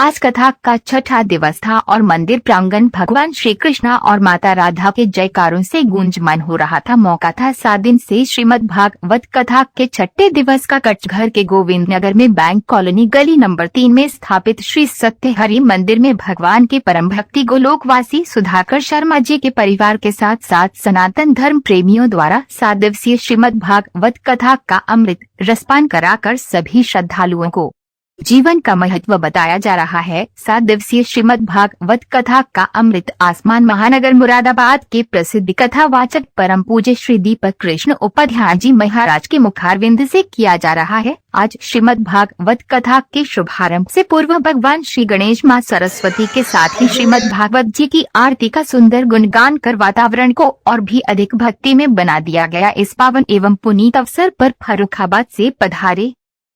आज कथा का छठा दिवस था और मंदिर प्रांगण भगवान श्री कृष्ण और माता राधा के जयकारों से गूंजमान हो रहा था। मौका था 7 दिन से श्रीमद् भागवत कथा के छठे दिवस का। कचघर के गोविंद नगर में बैंक कॉलोनी गली नंबर 3 में स्थापित श्री सत्य हरि मंदिर में भगवान के परम भक्ति गोलोकवासी सुधाकर शर्मा जी के परिवार के साथ साथ सनातन धर्म प्रेमियों द्वारा 7 दिवसीय श्रीमद् भागवत कथा का अमृत रसपान कराकर सभी श्रद्धालुओं को जीवन का महत्व बताया जा रहा है। 7 दिवसीय श्रीमद् भागवत कथा का अमृत आसमान महानगर मुरादाबाद के प्रसिद्ध कथावाचक परम पूज्य श्री दीपक कृष्ण उपाध्याय जी महाराज के मुखारविंद से किया जा रहा है। आज श्रीमद् भागवत कथा के शुभारंभ से पूर्व भगवान श्री गणेश मां सरस्वती के साथ ही श्रीमद् भागवत जी की आरती का सुंदर गुणगान कर वातावरण को और भी अधिक भक्ति में बना दिया गया। इस पावन एवं पुनीत अवसर पर फर्रुखाबाद से पधारे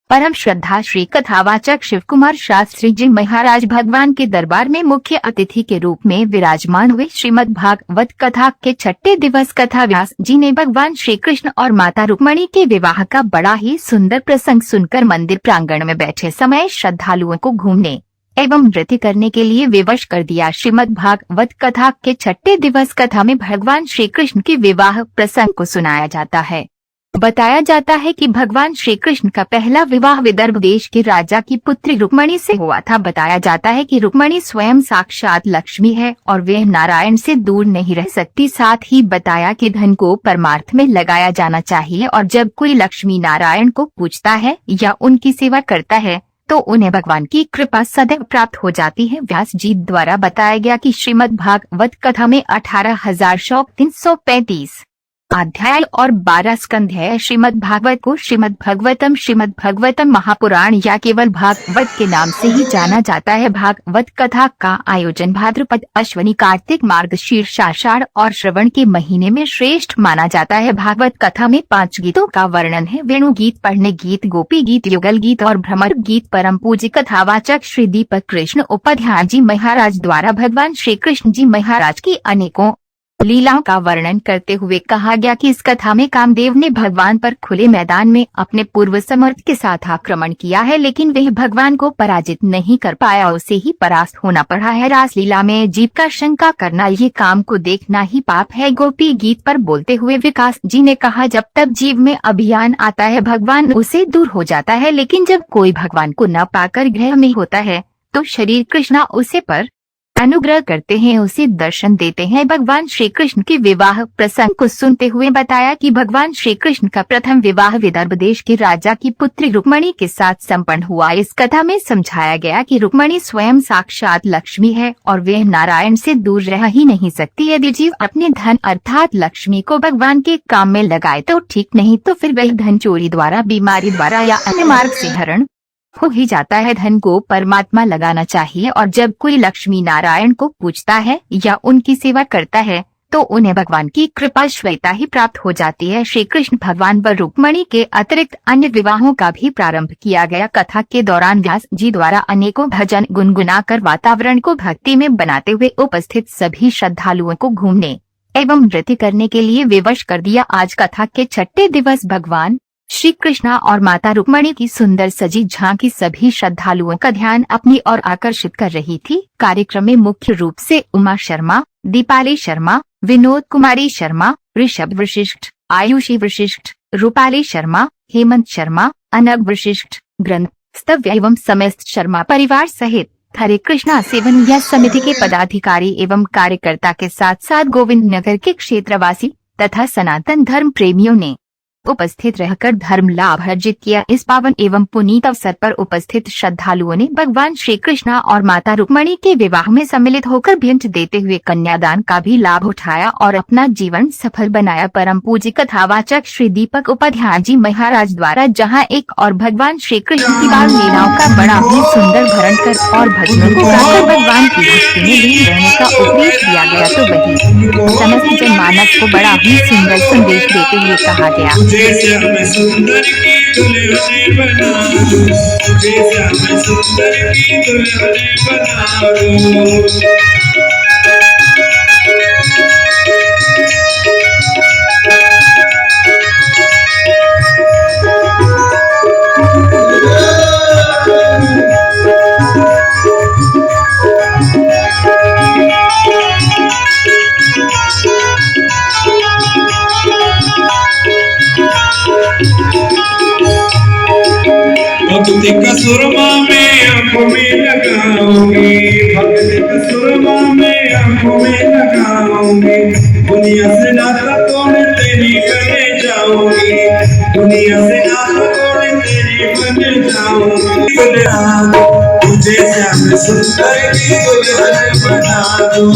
परम श्रद्धा श्री कथावाचक शिव कुमार शास्त्री जी महाराज भगवान के दरबार में मुख्य अतिथि के रूप में विराजमान हुए। श्रीमद् भागवत कथा के छठे दिवस कथा व्यास जी ने भगवान श्री कृष्ण और माता रुक्मणी के विवाह का बड़ा ही सुंदर प्रसंग सुनकर मंदिर प्रांगण में बैठे समय श्रद्धालुओं को घूमने एवं नृत्य करने के लिए विवश कर दिया। श्रीमद् भागवत कथा के छठे दिवस कथा में भगवान श्री कृष्ण के विवाह प्रसंग को सुनाया जाता है। बताया जाता है कि भगवान श्री कृष्ण का पहला विवाह विदर्भ देश के राजा की पुत्री रुक्मणी से हुआ था। बताया जाता है कि रुक्मणी स्वयं साक्षात लक्ष्मी है और वे नारायण से दूर नहीं रह सकती। साथ ही बताया कि धन को परमार्थ में लगाया जाना चाहिए और जब कोई लक्ष्मी नारायण को पूजता है या उनकी सेवा करता है तो उन्हें भगवान की कृपा सदैव प्राप्त हो जाती है। व्यास जी द्वारा बताया गया कि श्रीमद् भागवत कथा में 18,000 श्लोक 335 अध्याय और 12 स्कंध है। श्रीमद् भागवत को श्रीमद् भगवतम महापुराण या केवल भागवत के नाम से ही जाना जाता है। भागवत कथा का आयोजन भाद्रपद अश्विनी कार्तिक मार्गशीर्ष आषाढ़ और श्रवण के महीने में श्रेष्ठ माना जाता है। भागवत कथा में 5 गीतों का वर्णन है। वेणु गीत, पढ़ने गीत, गोपी गीत, युगल गीत और भ्रमर गीत। परम पूज्य कथावाचक श्री दीपक कृष्ण उपाध्याय जी महाराज द्वारा भगवान श्री कृष्ण जी महाराज की अनेकों लीलाओं का वर्णन करते हुए कहा गया कि इस कथा में कामदेव ने भगवान पर खुले मैदान में अपने पूर्व समर्थ के साथ आक्रमण किया है, लेकिन वह भगवान को पराजित नहीं कर पाया, उसे ही परास्त होना पड़ा है। रासलीला में जीव का शंका करना, ये काम को देखना ही पाप है। गोपी गीत पर बोलते हुए विकास जी ने कहा, जब तक जीव में अभियान आता है भगवान उसे दूर हो जाता है, लेकिन जब कोई भगवान को न पाकर ग्रह में होता है तो शरीर कृष्णा उसे पर अनुग्रह करते हैं, उसे दर्शन देते हैं। भगवान श्री कृष्ण के विवाह प्रसंग को सुनते हुए बताया कि भगवान श्री कृष्ण का प्रथम विवाह विदर्भ देश के राजा की पुत्री रुक्मणी के साथ संपन्न हुआ। इस कथा में समझाया गया कि रुक्मणी स्वयं साक्षात लक्ष्मी है और वे नारायण से दूर रह ही नहीं सकती। यदि जीव अपने धन अर्थात लक्ष्मी को भगवान के काम में लगाए तो ठीक, नहीं तो फिर वह धन चोरी द्वारा, बीमारी द्वारा या अन्य मार्ग से हरण हो ही जाता है। धन को परमात्मा लगाना चाहिए और जब कोई लक्ष्मी नारायण को पूजता है या उनकी सेवा करता है तो उन्हें भगवान की कृपा स्वयता ही प्राप्त हो जाती है। श्री कृष्ण भगवान व रुक्मणी के अतिरिक्त अन्य विवाहों का भी प्रारंभ किया गया। कथा के दौरान व्यास जी द्वारा अनेकों भजन गुनगुनाकर वातावरण को भक्ति में बनाते हुए उपस्थित सभी श्रद्धालुओं को घूमने एवं नृत्य करने के लिए विवश कर दिया। आज कथा के छठे दिवस भगवान श्री कृष्णा और माता रुक्मणी की सुंदर सजी झांकी सभी श्रद्धालुओं का ध्यान अपनी ओर आकर्षित कर रही थी। कार्यक्रम में मुख्य रूप से उमा शर्मा, दीपाली शर्मा, विनोद कुमारी शर्मा, ऋषभ वशिष्ठ, आयुषी वशिष्ठ, रूपाली शर्मा, हेमंत शर्मा, अनग वशिष्ठ, ग्रंथ स्तव्य एवं समस्त शर्मा परिवार सहित हरे कृष्णा सेवन यह समिति के पदाधिकारी एवं कार्यकर्ता के साथ साथ गोविंद नगर के क्षेत्रवासी तथा सनातन धर्म प्रेमियों ने उपस्थित रहकर धर्म लाभ अर्जित किया। इस पावन एवं पुनीत अवसर पर उपस्थित श्रद्धालुओं ने भगवान श्री कृष्णा और माता रुक्मणी के विवाह में सम्मिलित होकर भेंट देते हुए कन्यादान का भी लाभ उठाया और अपना जीवन सफल बनाया। परम पूज्य कथावाचक श्री दीपक उपाध्याय जी महाराज द्वारा जहां एक और भगवान श्री कृष्ण की बाल लीलाओं का बड़ा ही सुंदर भरण कर और भजनों को गाकर भगवान की भक्ति में लीन रहने का उपदेश दिया गया, तो वही समस्त जनमानस को बड़ा ही सुंदर संदेश देते हुए कहा गया, जैसे हमें सुंदर की दुल्हने बनाओ, जैसे हमें सुंदर की दुल्हने बनाओ। भक्ति का सुरमा में आंखों में लगाऊंगी, भक्ति का सुरमा में आंखों में लगाऊंगी। दुनिया से नाता तोड़ तेरी बन जाऊंगी, दुनिया से नाता तोड़ तेरी बन जाऊंगी। तुझे श्याम सुंदर की दुल्हन बना दूं।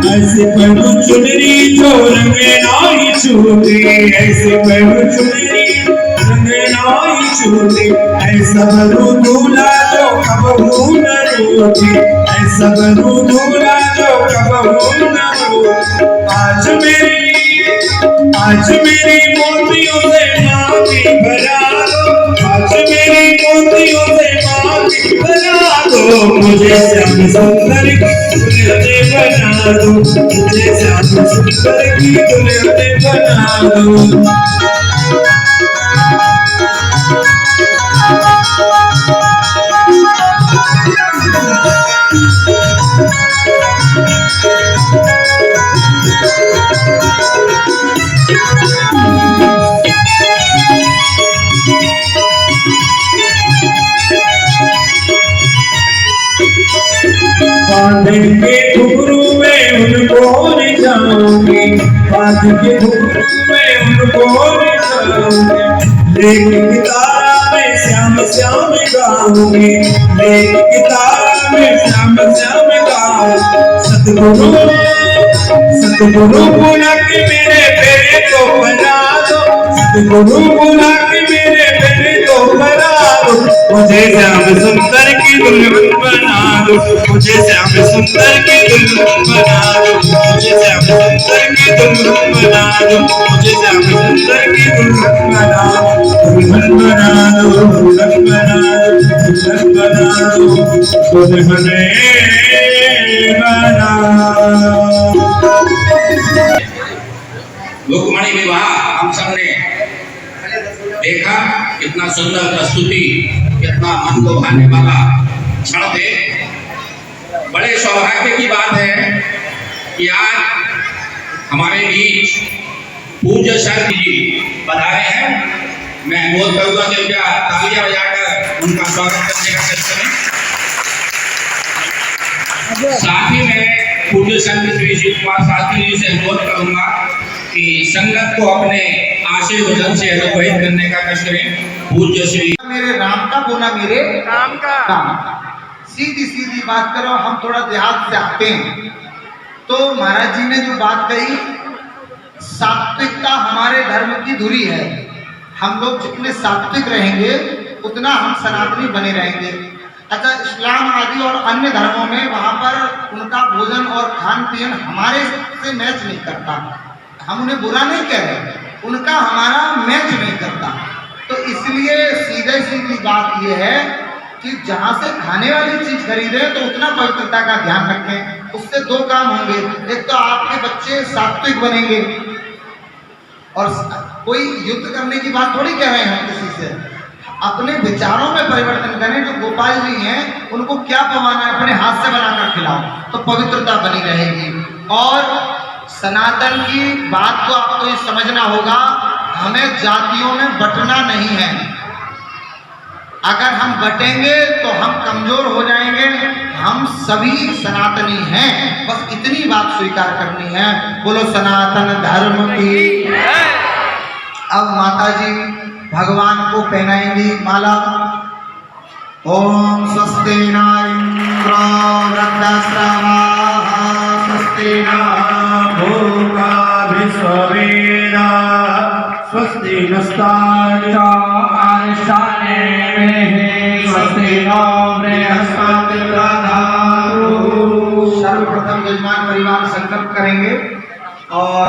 ऐसे पहनू चुनरी जो रंगे नाई छूटे, ऐसे पहनू चुनरी रंगे नाई छूटे। ऐसा बनू दूल्हा जो कबहू न रूठे, ऐसा बनू दूल्हा जो कबहू न रूठे। आज मेरी मोतियों से मांगी भरा दो, आज मेरी मोतियों से मांगी भरा दो। मुझे श्याम सुंदर की दुल्हन बना दो, मुझे श्याम सुंदर की दुल्हन बना दो। बांध के घुंघरू में उनको ले जाऊंगी, बांध के घुंघरू में उनको ले जाऊंगी। लेके तारा में श्याम श्याम गाऊंगी, लेके तारा में श्याम श्याम गाऊंगी। सतगुरु बुला के मेरे बेटे को बना दो, सतगुरु बुला के मेरे बेटे को बना दो। मुझे श्याम सुंदर की दुल्हन बना दो, मुझे श्याम सुंदर की दुल्हन बना दो, मुझे श्याम सुंदर की दुल्हन बना दो, मुझे श्याम सुंदर की दुल्हन बना दो। दुल्हन बना दो, दुल्हन बना दो, दुल्हन बना दो, दुल्हन बना। लोकमणि विवाह हम सब ने देखा, कितना सुंदर प्रस्तुति, कितना मन को भाने वाला क्षण थे। बड़े सौभाग्य की बात है कि आज हमारे बीच पूज्य सर जी पधारे हैं। मैं अनुरोध करूंगा कि क्या तालियां बजाकर उनका स्वागत करने का कष्ट करें। साथ ही मैं पूज्य संत श्री शिव कुमार शास्त्री जी से अनुरोध करूंगा कि संगत को अपने आशीर्वचन से अनुग्रहित करने का कष्ट करें। पूज्य श्री मेरे राम का बोला, मेरे राम का सीधी सीधी बात करो। हम थोड़ा देहात से आते हैं, तो महाराज जी ने जो बात कही, सात्विकता हमारे धर्म की धुरी है। हम लोग जितने सात्विक रहेंगे उतना हम सनातनी बने रहेंगे। अच्छा, इस्लाम आदि और अन्य धर्मों में वहां पर उनका भोजन और खान पीन हमारे से मैच नहीं करता। हम उन्हें बुरा नहीं कह रहे, उनका हमारा मैच नहीं करता। तो इसलिए सीधे सीधी बात यह है कि जहां से खाने वाली चीज खरीदे तो उतना पवित्रता का ध्यान रखें। उससे दो काम होंगे, एक तो आपके बच्चे सात्विक बनेंगे, और कोई युद्ध करने की बात थोड़ी कह रहे हैं हम किसी से। अपने विचारों में परिवर्तन करें। जो गोपाल जी हैं उनको क्या पवाना है, अपने हाथ से बनाकर खिलाओ, तो पवित्रता बनी रहेगी। और सनातन की बात को आपको ये समझना होगा, हमें जातियों में बंटना नहीं है। अगर हम बटेंगे तो हम कमजोर हो जाएंगे। हम सभी सनातनी हैं, बस इतनी बात स्वीकार करनी है। बोलो सनातन धर्म की। अब माता जी भगवान को पहनाएंगी माला। ओम स्वस्ति न इंद्रो वृद्धश्रवाः, स्वस्ति न भूर्भुवः विश्ववेदाः, स्वस्ति नस्तार्क्ष्यो अरिष्टानेमिः, स्वस्ति नो बृहस्पतिर्दधातु। सर्वप्रथम यजमान परिवार संकल्प करेंगे और